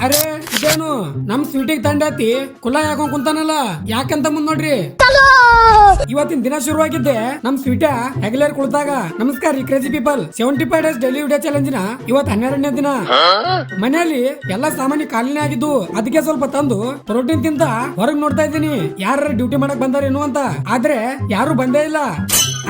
ಅರೆ ಇದೇನು ನಮ್ ಸ್ವೀಟಿಗೆ ತಂಡಾತಿ ಕುಲ್ಲ ಹಾಕೊಂಡ್ ಕುಂತಾನಲ್ಲ ಯಾಕಂತ ಮುಂದ್ ನೋಡ್ರಿ. ಇವತ್ತಿನ ದಿನ ಶುರುವಾಗಿದ್ದೆ ನಮ್ ಸ್ವೀಟ ಹೆಗಲೇರ್ ಕುಳಿತಾಗ. ನಮಸ್ಕಾರ ರೀ crazy people. 75 days daily video challenge ನ ಇವತ್ 12ನೇ ದಿನ. ಮನೆಯಲ್ಲಿ ಎಲ್ಲಾ ಸಾಮಾನ್ಯ ಖಾಲಿನೇ ಆಗಿದ್ದು, ಅದಕ್ಕೆ ಸ್ವಲ್ಪ ತಂದು ಪ್ರೋಟೀನ್ ತಿಂತ ಹೊರಗ್ ನೋಡ್ತಾ ಇದ್ದೀನಿ ಯಾರು ಡ್ಯೂಟಿ ಮಾಡಕ್ ಬಂದಾರೇನು ಅಂತ. ಆದ್ರೆ ಯಾರು ಬಂದೇ ಇಲ್ಲ.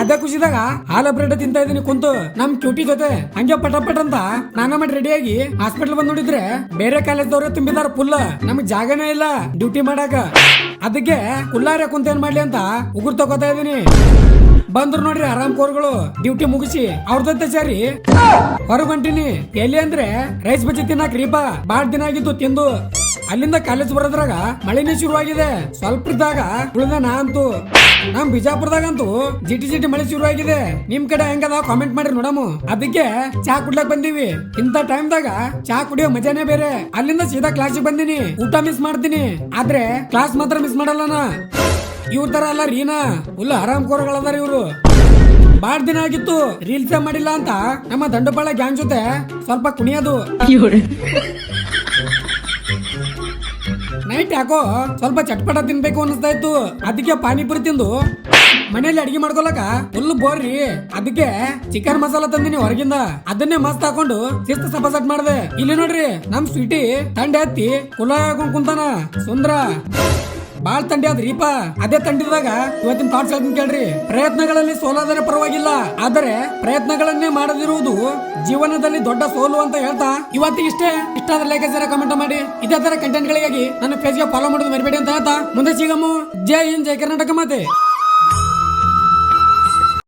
ಅದೇ ಖುಷಿದಾಗ ಹಾಲ ಬ್ರೆಡ್ ತಿಂತಾ ಇದೀನಿ ಕುಂತು ನಮ್ ಕ್ಯೂಟಿ ಜೊತೆ. ಹಂಗೆ ಪಟ ಪಟ ಅಂತ ನಾನ ಮಾಡಿ ರೆಡಿಯಾಗಿ ಹಾಸ್ಪಿಟಲ್ ಬಂದ್ ನೋಡಿದ್ರೆ ಬೇರೆ ಕಾಲೇಜ್ದವ್ರೆ ತುಂಬಿದಾರ ಫುಲ್. ನಮ್ಗ್ ಜಾಗನೇ ಇಲ್ಲ ಡ್ಯೂಟಿ ಮಾಡಾಕ. ಅದಕ್ಕೆ ಕುಲ್ಲಾರೆ ಕುಂತ ಏನ್ ಮಾಡ್ಲಿ ಅಂತ ಉಗುರ್ ತಗೋತಾ ಇದೀನಿ. ಬಂದ್ರು ನೋಡ್ರಿ ಆರಾಮ್ ಕೋರ್ಗಳು ಡ್ಯೂಟಿ ಮುಗಿಸಿ ಅವ್ರ ಜೊತೆ ಸೇರಿ ಹೊರಗ್ ಹೊಂಟಿನಿ. ಎಲ್ಲಿ ಅಂದ್ರೆ ರೈಸ್ ಬಜ್ಜಿ ತಿನ್ನಾಕ ರೀಪಾ ಬಾಳ್ ದಿನ ಆಗಿದ್ದು ತಿಂದು. ಅಲ್ಲಿಂದ ಕಾಲೇಜ್ ಬರೋದ್ರಾಗ ಮಳೆನೇ ಶುರುವಾಗಿದೆ. ಸ್ವಲ್ಪ ಇದ್ದಾಗ ಉಳಿದ ನಾ ಅಂತೂ ನಮ್ ಬಿಜಾಪುರದಾಗಂತೂ ಜಿಟಿ ಜಿಟಿ ಮಳೆ ಶುರು ಆಗಿದೆ. ನಿಮ್ ಕಡೆ ಹೆಂಗದ ಕಾಮೆಂಟ್ ಮಾಡ್ರಿ ನೋಡಮು. ಅದಕ್ಕೆ ಚಾ ಕುಡ್ಲಕ್ ಬಂದೀವಿ. ಇಂತ ಟೈಮ್ದಾಗ ಚಾ ಕುಡಿಯೋ ಮಜಾನೇ ಬೇರೆ. ಅಲ್ಲಿಂದ ಸೀದಾ ಕ್ಲಾಸಿಗೆ ಬಂದಿನಿ. ಊಟ ಮಿಸ್ ಮಾಡ್ತೀನಿ ಆದ್ರೆ ಕ್ಲಾಸ್ ಮಾತ್ರ ಮಿಸ್ ಮಾಡಲ್ಲ. ಇವ್ರ ತರ ಅಲ್ಲ ರೀನಾ ಫುಲ್ ಆರಾಮ್ ಕೋರ್ಗಳದಾರ ಇವ್ರು. ಬಾಳ್ ದಿನ ಆಗಿತ್ತು ರೀಲ್ಸ್ ಮಾಡಿಲ್ಲ ಅಂತ ನಮ್ಮ ದಂಡಪಾಳ ಗ್ಯಾಂಗ್ ಜೊತೆ ಸ್ವಲ್ಪ ಕುಣಿಯೋದು. ನೈಟ್ ಯಾಕೋ ಸ್ವಲ್ಪ ಚಟ್ಪಟ ತಿನ್ಬೇಕು ಅನಿಸ್ತಾ ಇತ್ತು. ಅದಕ್ಕೆ ಪಾನಿಪುರಿ ತಿಂದು ಮನೇಲಿ ಅಡಿಗೆ ಮಾಡ್ಕೊಳಕ ಫುಲ್ ಬೋರ್ರಿ. ಅದಕ್ಕೆ ಚಿಕನ್ ಮಸಾಲಾ ತಂದಿನಿ ಹೊರಗಿಂದ. ಅದನ್ನೇ ಮಸ್ತ್ ಹಾಕೊಂಡು ಶಿಸ್ತು ಸಪಸಟ್ ಮಾಡ್ದೆ. ಇಲ್ಲಿ ನೋಡ್ರಿ ನಮ್ ಸ್ವೀಟಿ ತಂಡೆ ಹತ್ತಿ ಕುಲ ಹಾಕೊಂಡ್ ಕುಂತಾನ. ಸುಂದ್ರ ಬಾಳ್ ತಂಡಿ ಆದ್ರಿಪಾ. ಅದೇ ತಂಡಿದಾಗ ಇವತ್ತಿನ ಥಾಟ್ಸ್ ಹೇಳ್ತೀನಿ ಕೇಳ್ರಿ. ಪ್ರಯತ್ನಗಳಲ್ಲಿ ಸೋಲಾದರೆ ಪರವಾಗಿಲ್ಲ, ಆದರೆ ಪ್ರಯತ್ನಗಳನ್ನೇ ಮಾಡದಿರುವುದು ಜೀವನದಲ್ಲಿ ದೊಡ್ಡ ಸೋಲು ಅಂತ ಹೇಳ್ತಾ ಇವತ್ತಿಗೆ ಇಷ್ಟ ಆದ್ರೆ ಲೈಕ್ ಸೇರ ಕಮೆಂಟ್ ಮಾಡಿ. ಇದೇ ತರ ಕಂಟೆಂಟ್ ಗಳಿಗಾಗಿ ನನ್ನ ಪೇಜ್ ಗೆ ಫಾಲೋ ಮಾಡೋದು ಮರಿಬೇಡಿ ಅಂತ ಹೇಳ್ತಾ ಮುಂದೆ ಸಿಗಮು. ಜೈ ಹಿಂದ್, ಜೈ ಕರ್ನಾಟಕ ಮಾತೆ.